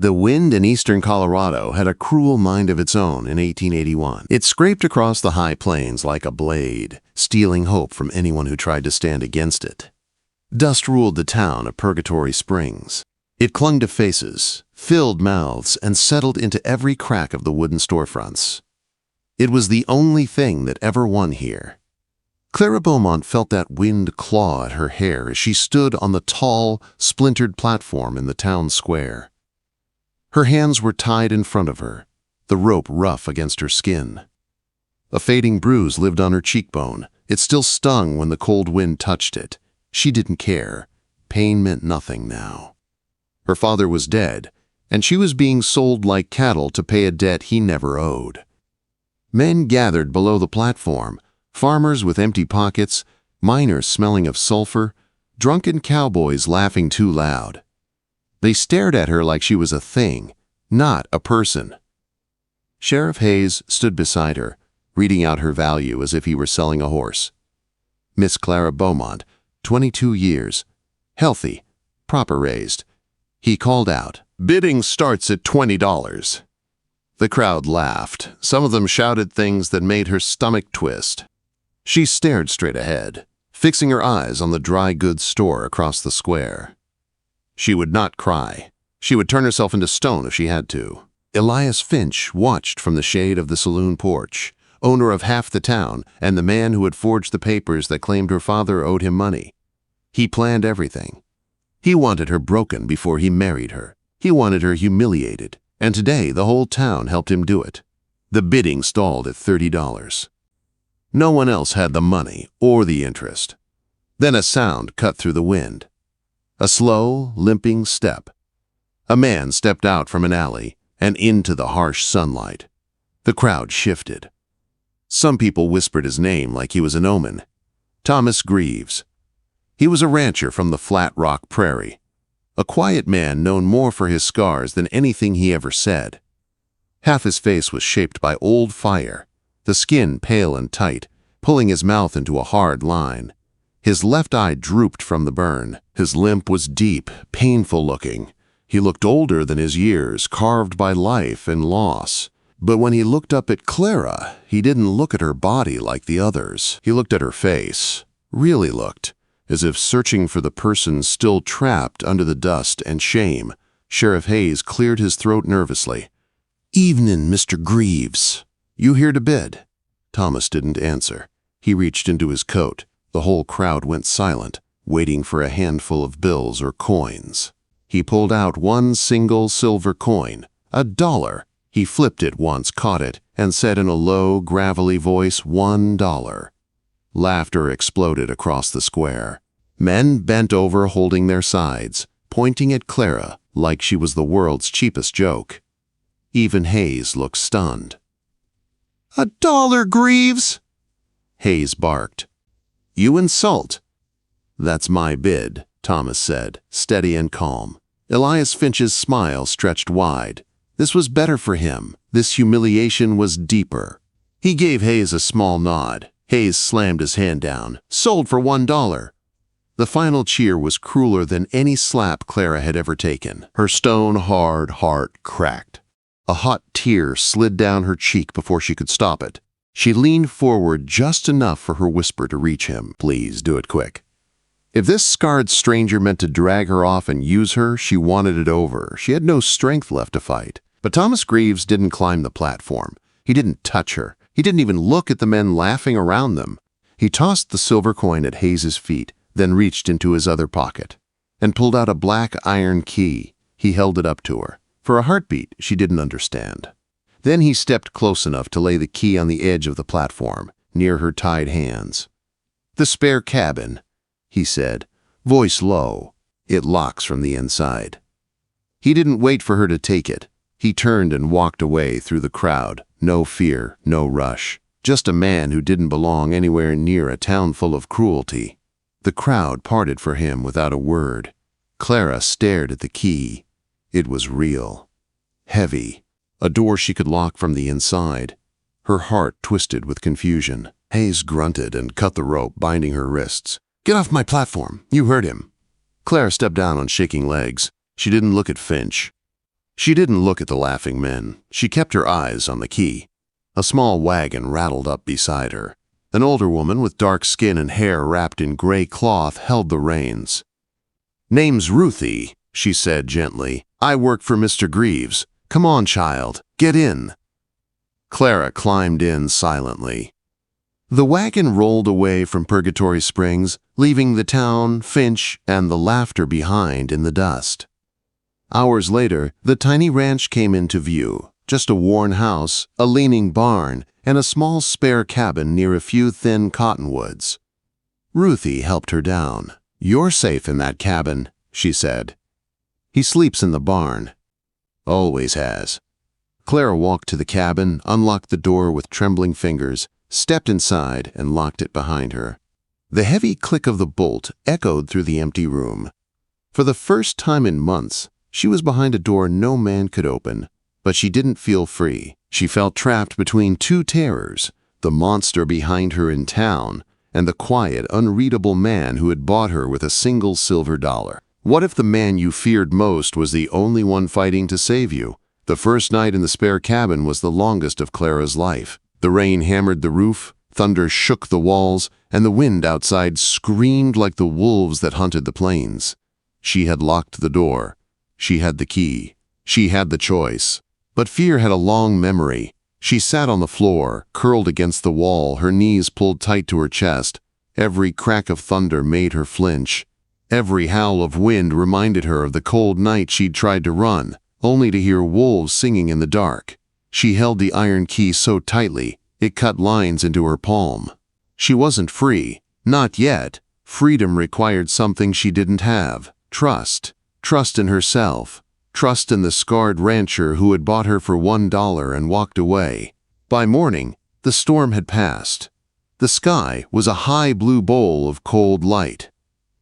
The wind in eastern Colorado had a cruel mind of its own in 1881. It scraped across the high plains like a blade, stealing hope from anyone who tried to stand against it. Dust ruled the town of Purgatory Springs. It clung to faces, filled mouths, and settled into every crack of the wooden storefronts. It was the only thing that ever won here. Clara Beaumont felt that wind claw at her hair as she stood on the tall, splintered platform in the town square. Her hands were tied in front of her, the rope rough against her skin. A fading bruise lived on her cheekbone. It still stung when the cold wind touched it. She didn't care. Pain meant nothing now. Her father was dead, and she was being sold like cattle to pay a debt he never owed. Men gathered below the platform, farmers with empty pockets, miners smelling of sulfur, drunken cowboys laughing too loud. They stared at her like she was a thing, not a person. Sheriff Hayes stood beside her, reading out her value as if he were selling a horse. Miss Clara Beaumont, 22 years, healthy, proper raised. He called out, "Bidding starts at $20. The crowd laughed. Some of them shouted things that made her stomach twist. She stared straight ahead, fixing her eyes on the dry goods store across the square. She would not cry. She would turn herself into stone if she had to. Elias Finch watched from the shade of the saloon porch, owner of half the town and the man who had forged the papers that claimed her father owed him money. He planned everything. He wanted her broken before he married her. He wanted her humiliated, and today the whole town helped him do it. The bidding stalled at $30. No one else had the money or the interest. Then a sound cut through the wind. A slow, limping step. A man stepped out from an alley and into the harsh sunlight. The crowd shifted. Some people whispered his name like he was an omen. Thomas Greaves. He was a rancher from the Flat Rock Prairie. A quiet man known more for his scars than anything he ever said. Half his face was shaped by old fire, the skin pale and tight, pulling his mouth into a hard line. His left eye drooped from the burn. His limp was deep, painful looking. He looked older than his years, carved by life and loss. But when he looked up at Clara, he didn't look at her body like the others. He looked at her face, really looked, as if searching for the person still trapped under the dust and shame. Sheriff Hayes cleared his throat nervously. "Evenin', Mr. Greaves. You here to bid?" Thomas didn't answer. He reached into his coat. The whole crowd went silent, waiting for a handful of bills or coins. He pulled out one single silver coin, $1. He flipped it once, caught it, and said in a low, gravelly voice, $1. Laughter exploded across the square. Men bent over holding their sides, pointing at Clara like she was the world's cheapest joke. Even Hayes looked stunned. $1, Greaves! Hayes barked. "You insult." "That's my bid," Thomas said, steady and calm. Elias Finch's smile stretched wide. This was better for him. This humiliation was deeper. He gave Hayes a small nod. Hayes slammed his hand down. "Sold for $1. The final cheer was crueler than any slap Clara had ever taken. Her stone-hard heart cracked. A hot tear slid down her cheek before she could stop it. She leaned forward just enough for her whisper to reach him. "Please, do it quick." If this scarred stranger meant to drag her off and use her, she wanted it over. She had no strength left to fight. But Thomas Greaves didn't climb the platform. He didn't touch her. He didn't even look at the men laughing around them. He tossed the silver coin at Hayes's feet, then reached into his other pocket and pulled out a black iron key. He held it up to her. For a heartbeat, she didn't understand. Then he stepped close enough to lay the key on the edge of the platform, near her tied hands. "The spare cabin," he said, voice low. "It locks from the inside." He didn't wait for her to take it. He turned and walked away through the crowd. No fear, no rush. Just a man who didn't belong anywhere near a town full of cruelty. The crowd parted for him without a word. Clara stared at the key. It was real. Heavy. A door she could lock from the inside. Her heart twisted with confusion. Hayes grunted and cut the rope binding her wrists. "Get off my platform. You heard him." Clara stepped down on shaking legs. She didn't look at Finch. She didn't look at the laughing men. She kept her eyes on the key. A small wagon rattled up beside her. An older woman with dark skin and hair wrapped in gray cloth held the reins. "Name's Ruthie," she said gently. "I work for Mr. Greaves. Come on, child, get in." Clara climbed in silently. The wagon rolled away from Purgatory Springs, leaving the town, Finch, and the laughter behind in the dust. Hours later, the tiny ranch came into view. Just a worn house, a leaning barn, and a small spare cabin near a few thin cottonwoods. Ruthie helped her down. "You're safe in that cabin," she said. "He sleeps in the barn. Always has." Clara walked to the cabin, unlocked the door with trembling fingers, stepped inside, and locked it behind her. The heavy click of the bolt echoed through the empty room. For the first time in months, she was behind a door no man could open, but she didn't feel free. She felt trapped between two terrors, the monster behind her in town, and the quiet, unreadable man who had bought her with a single silver dollar. What if the man you feared most was the only one fighting to save you? The first night in the spare cabin was the longest of Clara's life. The rain hammered the roof, thunder shook the walls, and the wind outside screamed like the wolves that hunted the plains. She had locked the door. She had the key. She had the choice. But fear had a long memory. She sat on the floor, curled against the wall, her knees pulled tight to her chest. Every crack of thunder made her flinch. Every howl of wind reminded her of the cold night she'd tried to run, only to hear wolves singing in the dark. She held the iron key so tightly, it cut lines into her palm. She wasn't free. Not yet. Freedom required something she didn't have. Trust. Trust in herself. Trust in the scarred rancher who had bought her for $1 and walked away. By morning, the storm had passed. The sky was a high blue bowl of cold light.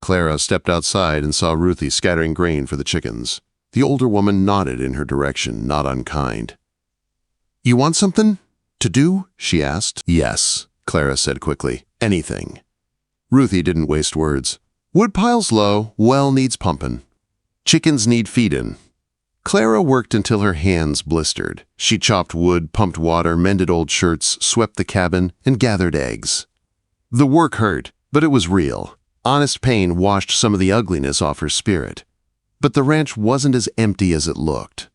Clara stepped outside and saw Ruthie scattering grain for the chickens. The older woman nodded in her direction, not unkind. "You want something to do?" she asked. "Yes," Clara said quickly. "Anything." Ruthie didn't waste words. "Woodpile's low, well needs pumping. Chickens need feedin'." Clara worked until her hands blistered. She chopped wood, pumped water, mended old shirts, swept the cabin, and gathered eggs. The work hurt, but it was real. Honest pain washed some of the ugliness off her spirit. But the ranch wasn't as empty as it looked.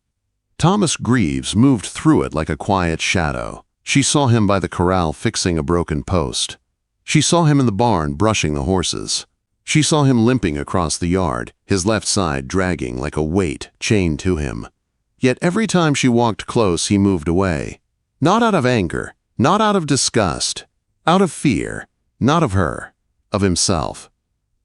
Thomas Greaves moved through it like a quiet shadow. She saw him by the corral fixing a broken post. She saw him in the barn brushing the horses. She saw him limping across the yard, his left side dragging like a weight chained to him. Yet every time she walked close, he moved away. Not out of anger, not out of disgust, out of fear, not of her, of himself.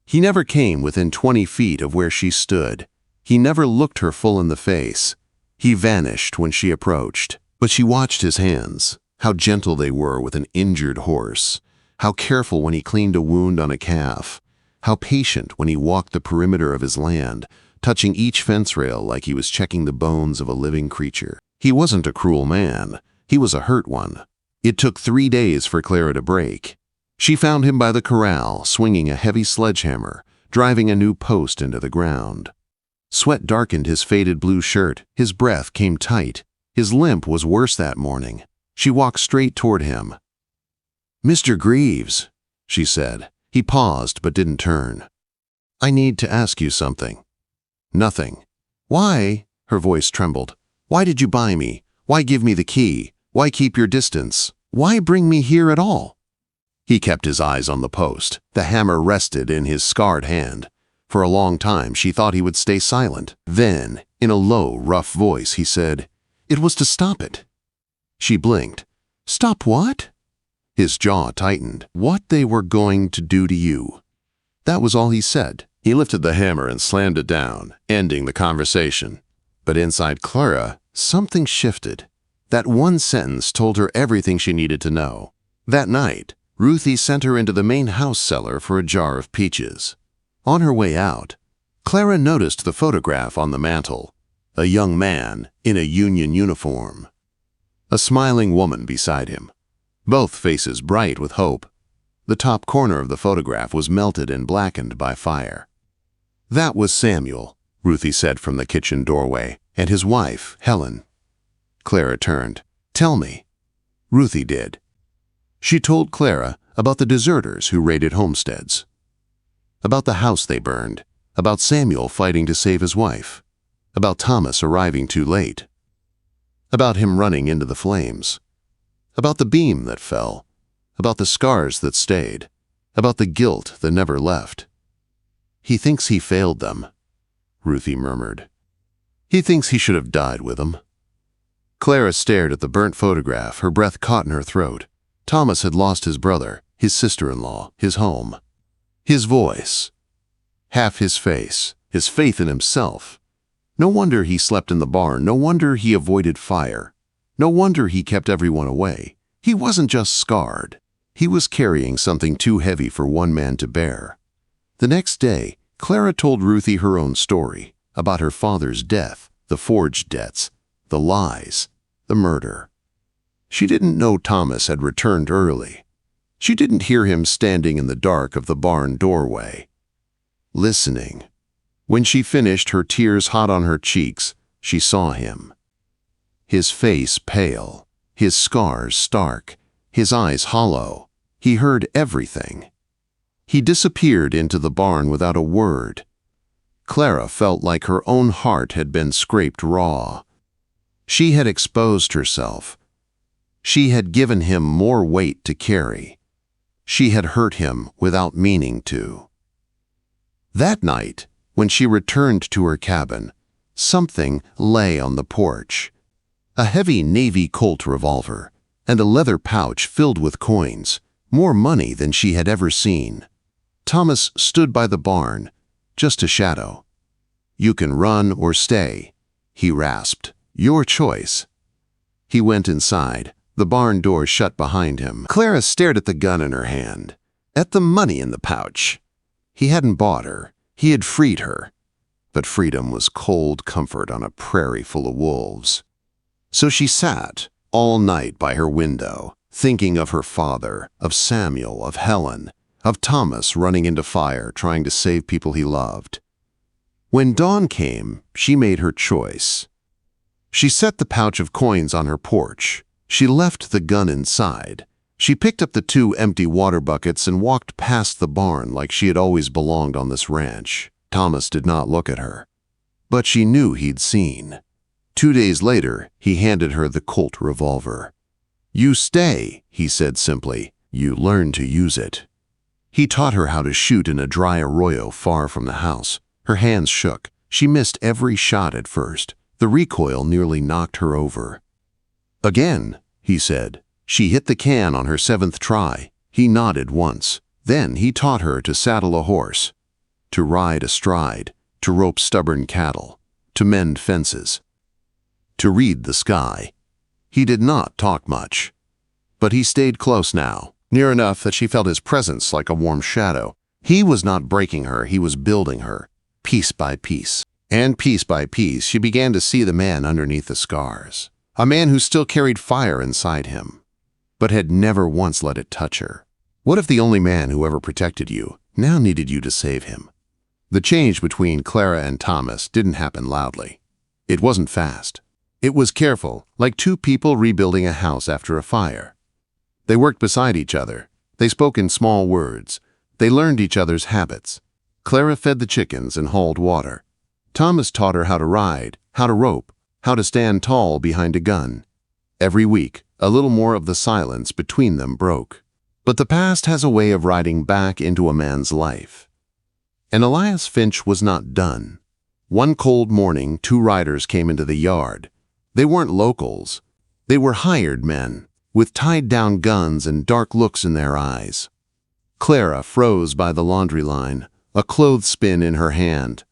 He never came within 20 feet of where she stood. He never looked her full in the face. He vanished when she approached. But she watched his hands, how gentle they were with an injured horse, how careful when he cleaned a wound on a calf, how patient when he walked the perimeter of his land, touching each fence rail like he was checking the bones of a living creature. He wasn't a cruel man. He was a hurt one. It took 3 days for Clara to break. She found him by the corral, swinging a heavy sledgehammer, driving a new post into the ground. Sweat darkened his faded blue shirt. His breath came tight. His limp was worse that morning. She walked straight toward him. "Mr. Greaves," she said. He paused but didn't turn. "I need to ask you something." "Nothing." "Why?" Her voice trembled. "Why did you buy me? Why give me the key? Why keep your distance? Why bring me here at all?" He kept his eyes on the post. The hammer rested in his scarred hand. For a long time, she thought he would stay silent. Then, in a low, rough voice, he said, "It was to stop it." She blinked. "Stop what?" His jaw tightened. "What they were going to do to you." That was all he said. He lifted the hammer and slammed it down, ending the conversation. But inside Clara, something shifted. That one sentence told her everything she needed to know. That night, Ruthie sent her into the main house cellar for a jar of peaches. On her way out, Clara noticed the photograph on the mantel. A young man in a Union uniform. A smiling woman beside him. Both faces bright with hope. The top corner of the photograph was melted and blackened by fire. "That was Samuel," Ruthie said from the kitchen doorway. And his wife, Helen. Clara turned. "Tell me." Ruthie did. She told Clara about the deserters who raided homesteads, about the house they burned, about Samuel fighting to save his wife, about Thomas arriving too late, about him running into the flames, about the beam that fell, about the scars that stayed, about the guilt that never left. "He thinks he failed them," Ruthie murmured. "He thinks he should have died with them." Clara stared at the burnt photograph, her breath caught in her throat. Thomas had lost his brother, his sister-in-law, his home, his voice, half his face, his faith in himself. No wonder he slept in the barn. No wonder he avoided fire. No wonder he kept everyone away. He wasn't just scarred. He was carrying something too heavy for one man to bear. The next day, Clara told Ruthie her own story about her father's death, the forged debts, the lies, the murder. She didn't know Thomas had returned early. She didn't hear him standing in the dark of the barn doorway, listening. When she finished, her tears hot on her cheeks, she saw him. His face pale, his scars stark, his eyes hollow. He heard everything. He disappeared into the barn without a word. Clara felt like her own heart had been scraped raw. She had exposed herself. She had given him more weight to carry. She had hurt him without meaning to. That night, when she returned to her cabin, something lay on the porch. A heavy Navy Colt revolver and a leather pouch filled with coins, more money than she had ever seen. Thomas stood by the barn, just a shadow. "You can run or stay," he rasped. "Your choice." He went inside. The barn door shut behind him. Clara stared at the gun in her hand, at the money in the pouch. He hadn't bought her. He had freed her. But freedom was cold comfort on a prairie full of wolves. So she sat all night by her window, thinking of her father, of Samuel, of Helen, of Thomas running into fire, trying to save people he loved. When dawn came, she made her choice. She set the pouch of coins on her porch. She left the gun inside. She picked up the 2 empty water buckets and walked past the barn like she had always belonged on this ranch. Thomas did not look at her, but she knew he'd seen. 2 days later, he handed her the Colt revolver. "You stay," he said simply. "You learn to use it." He taught her how to shoot in a dry arroyo far from the house. Her hands shook. She missed every shot at first. The recoil nearly knocked her over. "Again," he said. She hit the can on her 7th try. He nodded once. Then he taught her to saddle a horse, to ride astride, to rope stubborn cattle, to mend fences, to read the sky. He did not talk much, but he stayed close now, near enough that she felt his presence like a warm shadow. He was not breaking her, he was building her, piece by piece. And piece by piece, she began to see the man underneath the scars. A man who still carried fire inside him, but had never once let it touch her. What if the only man who ever protected you now needed you to save him? The change between Clara and Thomas didn't happen loudly. It wasn't fast. It was careful, like 2 people rebuilding a house after a fire. They worked beside each other. They spoke in small words. They learned each other's habits. Clara fed the chickens and hauled water. Thomas taught her how to ride, how to rope, how to stand tall behind a gun. Every week, a little more of the silence between them broke. But the past has a way of riding back into a man's life. And Elias Finch was not done. One cold morning, 2 riders came into the yard. They weren't locals. They were hired men, with tied-down guns and dark looks in their eyes. Clara froze by the laundry line, a clothespin in her hand.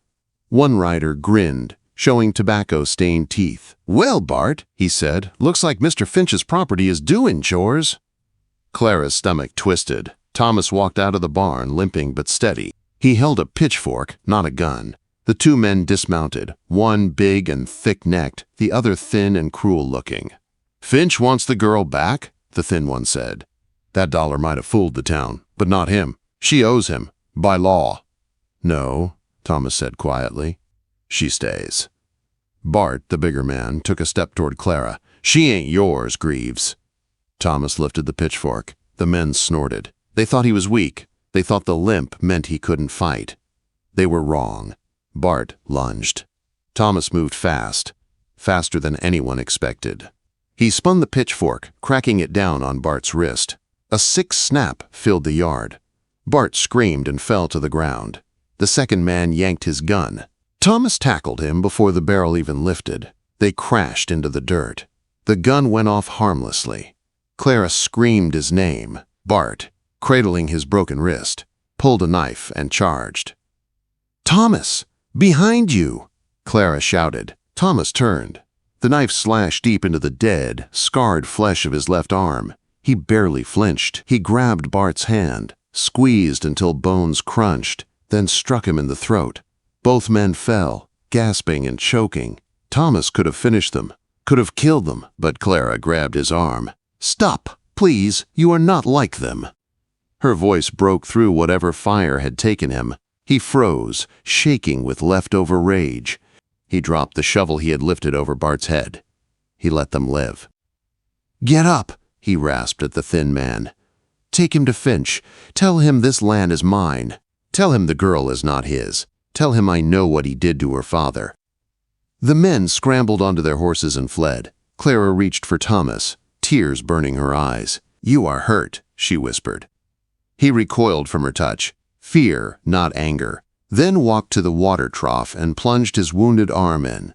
One rider grinned, showing tobacco-stained teeth. "Well, Bart," he said, "looks like Mr. Finch's property is doing chores." Clara's stomach twisted. Thomas walked out of the barn, limping but steady. He held a pitchfork, not a gun. The 2 men dismounted, one big and thick-necked, the other thin and cruel-looking. "Finch wants the girl back," the thin one said. "That dollar might have fooled the town, but not him. She owes him, by law." "No," Thomas said quietly. "She stays." Bart, the bigger man, took a step toward Clara. "She ain't yours, Greaves." Thomas lifted the pitchfork. The men snorted. They thought he was weak. They thought the limp meant he couldn't fight. They were wrong. Bart lunged. Thomas moved fast, faster than anyone expected. He spun the pitchfork, cracking it down on Bart's wrist. A sick snap filled the yard. Bart screamed and fell to the ground. The second man yanked his gun. Thomas tackled him before the barrel even lifted. They crashed into the dirt. The gun went off harmlessly. Clara screamed his name. Bart, cradling his broken wrist, pulled a knife and charged. "Thomas! Behind you!" Clara shouted. Thomas turned. The knife slashed deep into the dead, scarred flesh of his left arm. He barely flinched. He grabbed Bart's hand, squeezed until bones crunched, then struck him in the throat. Both men fell, gasping and choking. Thomas could have finished them, could have killed them, but Clara grabbed his arm. "Stop, please, you are not like them." Her voice broke through whatever fire had taken him. He froze, shaking with leftover rage. He dropped the shovel he had lifted over Bart's head. He let them live. "Get up," he rasped at the thin man. "Take him to Finch. Tell him this land is mine. Tell him the girl is not his. Tell him I know what he did to her father." The men scrambled onto their horses and fled. Clara reached for Thomas, tears burning her eyes. "You are hurt," she whispered. He recoiled from her touch, fear, not anger, then walked to the water trough and plunged his wounded arm in.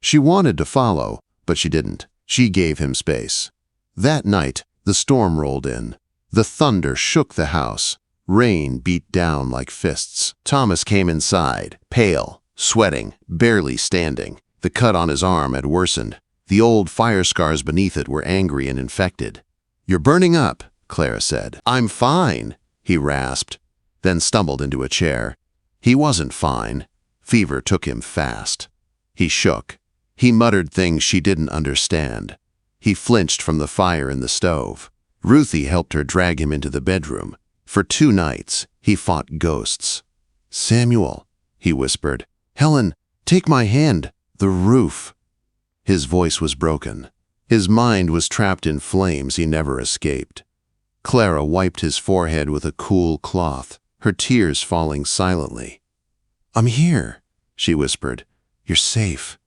She wanted to follow, but she didn't. She gave him space. That night, the storm rolled in. The thunder shook the house. Rain beat down like fists. Thomas came inside, pale, sweating, barely standing. The cut on his arm had worsened. The old fire scars beneath it were angry and infected. "You're burning up," Clara said. "I'm fine," he rasped, then stumbled into a chair. He wasn't fine. Fever took him fast. He shook. He muttered things she didn't understand. He flinched from the fire in the stove. Ruthie helped her drag him into the bedroom. For 2 nights, he fought ghosts. "Samuel," he whispered. "Helen, take my hand. The roof." His voice was broken. His mind was trapped in flames he never escaped. Clara wiped his forehead with a cool cloth, her tears falling silently. "I'm here," she whispered. "You're safe."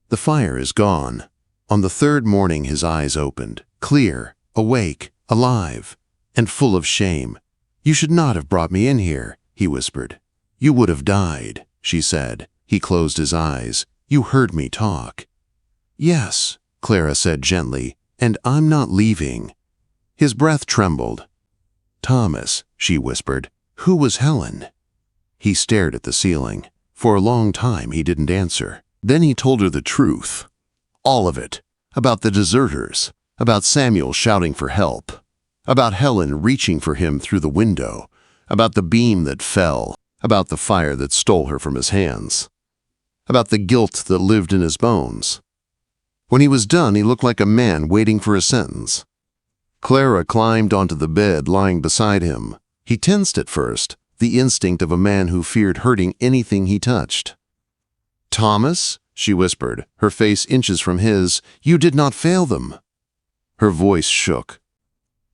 The fire is gone. On the 3rd morning his eyes opened, clear, awake, alive, and full of shame. "You should not have brought me in here," he whispered. "You would have died," she said. He closed his eyes. "You heard me talk." "Yes," Clara said gently, "and I'm not leaving." His breath trembled. "Thomas," she whispered, "who was Helen?" He stared at the ceiling. For a long time he didn't answer. Then he told her the truth. All of it. About the deserters. About Samuel shouting for help. About Helen reaching for him through the window. About the beam that fell. About the fire that stole her from his hands. About the guilt that lived in his bones. When he was done, he looked like a man waiting for a sentence. Clara climbed onto the bed lying beside him. He tensed at first, the instinct of a man who feared hurting anything he touched. "Thomas," she whispered, her face inches from his, "you did not fail them." Her voice shook.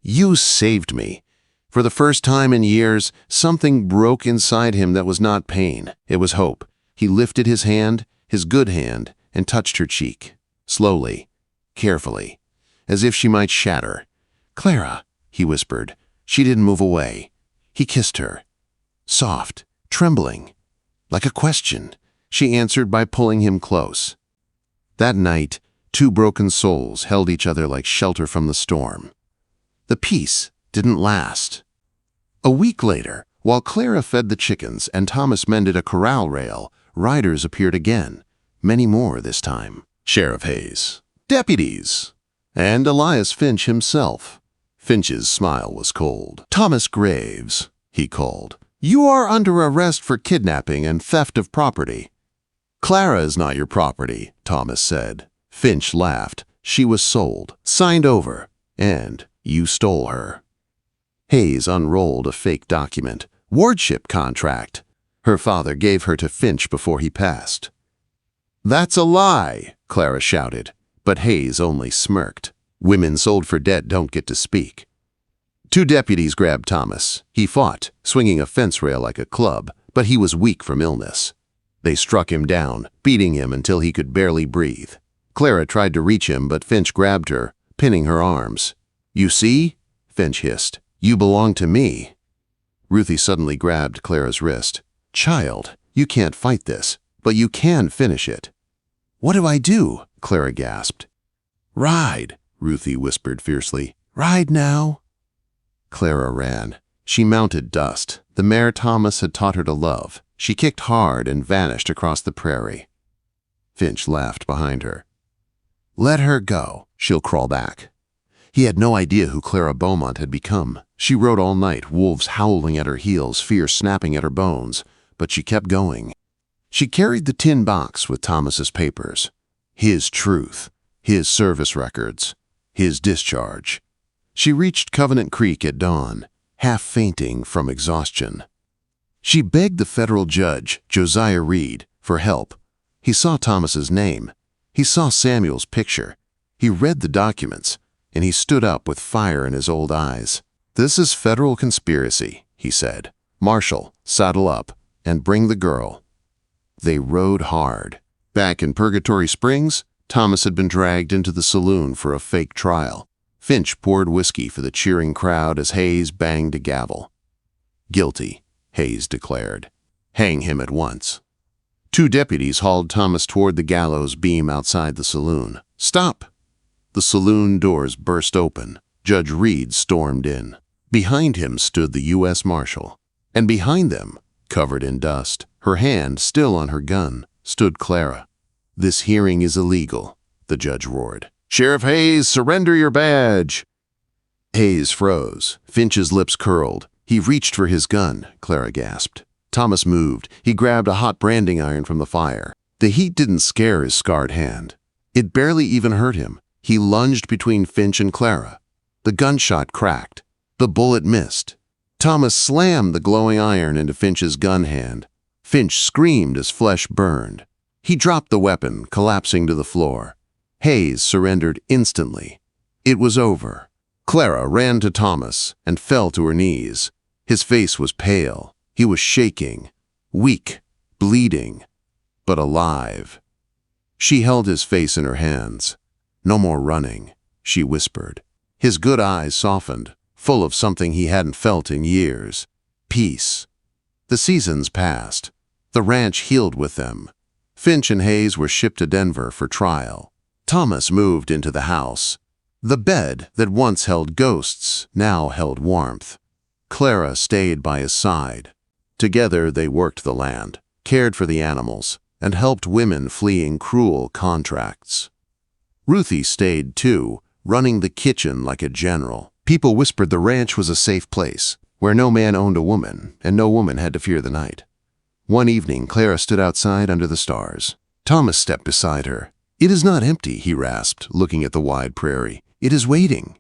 "You saved me." For the first time in years, something broke inside him that was not pain. It was hope. He lifted his hand, his good hand, and touched her cheek. Slowly, carefully, as if she might shatter. "Clara," he whispered. She didn't move away. He kissed her. Soft, trembling. Like a question, she answered by pulling him close. That night, 2 broken souls held each other like shelter from the storm. The peace didn't last. A week later, while Clara fed the chickens and Thomas mended a corral rail, riders appeared again. Many more this time. Sheriff Hayes, deputies, and Elias Finch himself. Finch's smile was cold. "Thomas Graves," he called, "you are under arrest for kidnapping and theft of property." "Clara is not your property," Thomas said. Finch laughed. "She was sold, signed over, and you stole her." Hayes unrolled a fake document. "Wardship contract." Her father gave her to Finch before he passed. "That's a lie," Clara shouted, but Hayes only smirked. Women sold for debt don't get to speak. Two deputies grabbed Thomas. He fought, swinging a fence rail like a club, but he was weak from illness. They struck him down, beating him until he could barely breathe. Clara tried to reach him, but Finch grabbed her, pinning her arms. "You see?" Finch hissed. "You belong to me." Ruthie suddenly grabbed Clara's wrist. "Child, you can't fight this, but you can finish it." "What do I do?" Clara gasped. "Ride," Ruthie whispered fiercely. "Ride now." Clara ran. She mounted Dust, the mare Thomas had taught her to love. She kicked hard and vanished across the prairie. Finch laughed behind her. "Let her go. She'll crawl back." He had no idea who Clara Beaumont had become. She rode all night, wolves howling at her heels, fear snapping at her bones, but she kept going. She carried the tin box with Thomas's papers. His truth, his service records, his discharge. She reached Covenant Creek at dawn, half fainting from exhaustion. She begged the federal judge, Josiah Reed, for help. He saw Thomas's name. He saw Samuel's picture. He read the documents, and he stood up with fire in his old eyes. "This is federal conspiracy," he said. "Marshal, saddle up, and bring the girl." They rode hard. Back in Purgatory Springs, Thomas had been dragged into the saloon for a fake trial. Finch poured whiskey for the cheering crowd as Hayes banged a gavel. "Guilty," Hayes declared. "Hang him at once." Two deputies hauled Thomas toward the gallows beam outside the saloon. "Stop!" The saloon doors burst open. Judge Reed stormed in. Behind him stood the U.S. Marshal. And behind them, covered in dust, her hand still on her gun, stood Clara. "This hearing is illegal," the judge roared. "Sheriff Hayes, surrender your badge!" Hayes froze. Finch's lips curled. "He reached for his gun," Clara gasped. Thomas moved. He grabbed a hot branding iron from the fire. The heat didn't scare his scarred hand. It barely even hurt him. He lunged between Finch and Clara. The gunshot cracked. The bullet missed. Thomas slammed the glowing iron into Finch's gun hand. Finch screamed as flesh burned. He dropped the weapon, collapsing to the floor. Hayes surrendered instantly. It was over. Clara ran to Thomas and fell to her knees. His face was pale. He was shaking, weak, bleeding, but alive. She held his face in her hands. "No more running," she whispered. His good eyes softened, full of something he hadn't felt in years. Peace. The seasons passed. The ranch healed with them. Finch and Hayes were shipped to Denver for trial. Thomas moved into the house. The bed that once held ghosts now held warmth. Clara stayed by his side. Together they worked the land, cared for the animals, and helped women fleeing cruel contracts. Ruthie stayed too, running the kitchen like a general. People whispered the ranch was a safe place, where no man owned a woman, and no woman had to fear the night. One evening, Clara stood outside under the stars. Thomas stepped beside her. "It is not empty," he rasped, looking at the wide prairie. "It is waiting."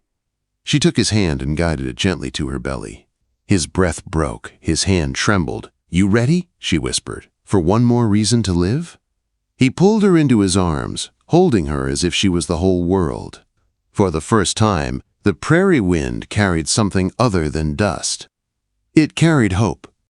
She took his hand and guided it gently to her belly. His breath broke. His hand trembled. "You ready?" she whispered. "For one more reason to live?" He pulled her into his arms, holding her as if she was the whole world. For the first time, the prairie wind carried something other than dust. It carried hope.